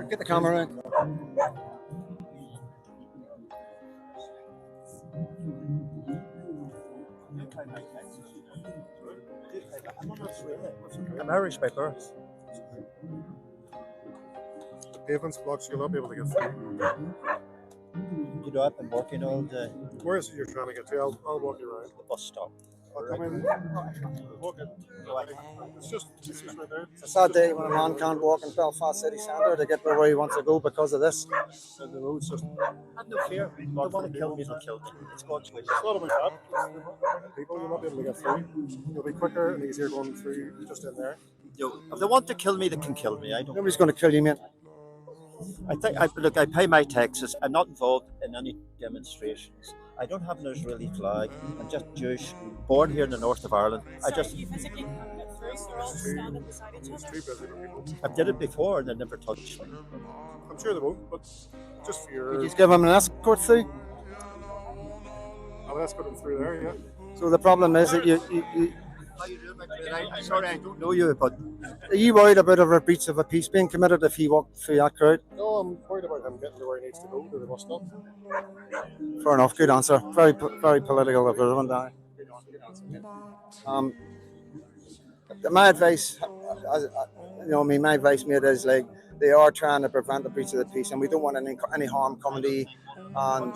Get the camera in. I'm Irish by birth. The pavement's blocked, so you'll not be able to get through. You know, I've been working all day. Where is it you're trying to get to? I'll walk you around. The bus stop. I'll come in. Walk in. It's just right there. It's a sad day when a man can't walk in Belfast city centre to get where he wants to go because of this. And the road's just. I've no fear. They want to kill me, they'll kill me. It's God's wish. It's not about that. People, you'll not be able to get through. You'll be quicker and easier going through just in there. If they want to kill me, they can kill me. I don't. Nobody's going to kill you, mate. Look, I pay my taxes. I'm not involved in any demonstrations. I don't have an Israeli flag. I'm just Jewish, born here in the north of Ireland. You physically can't get through, so you're all standing beside each It's other. too busy for people. I've did it before and they never touched me. I'm sure they won't, but just for your. You just give him an escort through. I'll escort them through there, yeah. So the problem is that you How you doing, my friend? I'm sorry, I don't know you, but are you worried about a breach of a peace being committed if he walked through that crowd? No, I'm worried about him getting to where he needs to go, to the bus stop. Fair enough, good answer. Very political of everyone down. My advice, my advice, mate, is like they are trying to prevent the breach of the peace, and we don't want any harm coming to you. And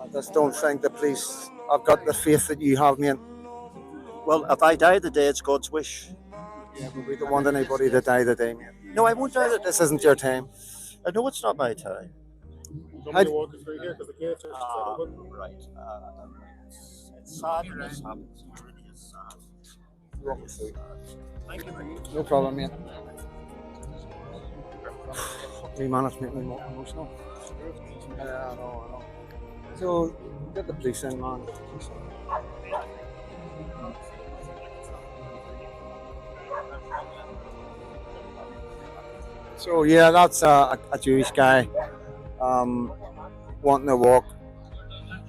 I just don't think the police have got the faith that you have, mate. well, if I die the day, it's God's wish. Yeah, but we don't want anybody to die today, mate. No, I won't die the day. This isn't your time. I know it's not my time. Somebody walking through here because the gates are just open. Right. It's sad when this happens. It really is sad. Walking through. Thank you, mate. No problem, mate. We managed to make me more emotional. Yeah, I know. So, get the police in, man. So, yeah, that's a Jewish guy wanting to walk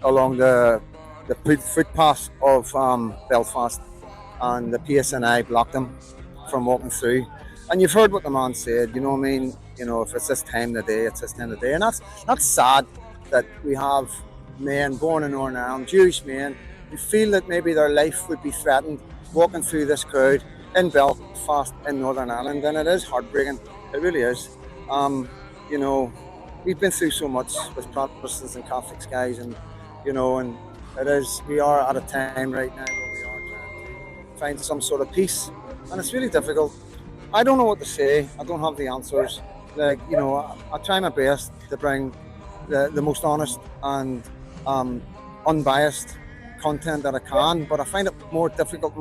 along the footpath of Belfast, and the PSNI blocked him from walking through. And you've heard what the man said, you know what I mean? You know, if it's this time of the day, it's this time of the day. And that's sad that we have men born in Northern Ireland, Jewish men, who feel that maybe their life would be threatened walking through this crowd in Belfast in Northern Ireland. And it is heartbreaking. It really is. We've been through so much with Protestants and Catholics, guys, and we are at a time right now where we are trying to find some sort of peace, and it's really difficult. I don't know what to say. I don't have the answers. I try my best to bring the most honest and unbiased content that I can, but I find it more difficult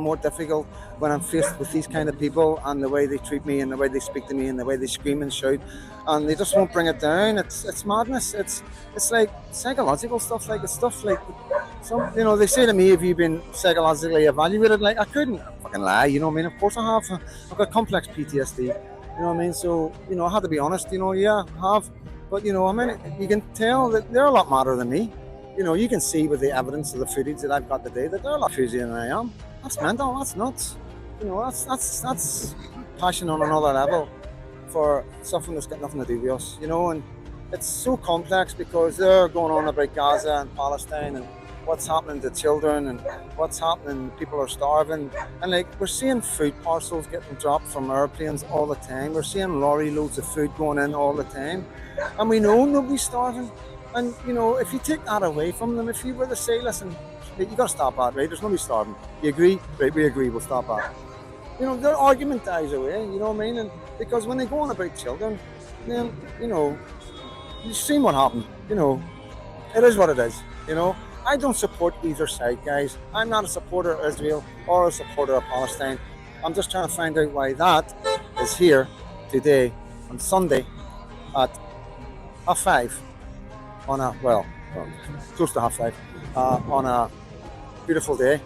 when I'm faced with these kind of people and the way they treat me and the way they speak to me and the way they scream and shout, and they just won't bring it down. It's madness. It's like psychological stuff. Like it's stuff like they say to me, "Have you been psychologically evaluated?" Like I couldn't fucking lie. You know what I mean? Of course I have. I've got complex PTSD. You know what I mean? So I had to be honest. Yeah, I have. But you can tell that they're a lot madder than me. You can see with the evidence of the footage that I've got today that they're a lot crazier than I am. That's mental. That's nuts. That's passion on another level for something that's got nothing to do with us. And it's so complex because they're going on about Gaza and Palestine and what's happening to children and what's happening. People are starving, and we're seeing food parcels getting dropped from airplanes all the time. We're seeing lorry loads of food going in all the time, and we know nobody's starving. And if you take that away from them, if you were to say, listen, you got to stop that, right? There's nobody starving. You agree? Right, we agree. We'll stop that. Their argument dies away. You know what I mean? And because when they go on about children, then you've seen what happened. It is what it is. I don't support either side, guys. I'm not a supporter of Israel or a supporter of Palestine. I'm just trying to find out why that is here today on Sunday at 5:30 on close to 5:30 on a beautiful day.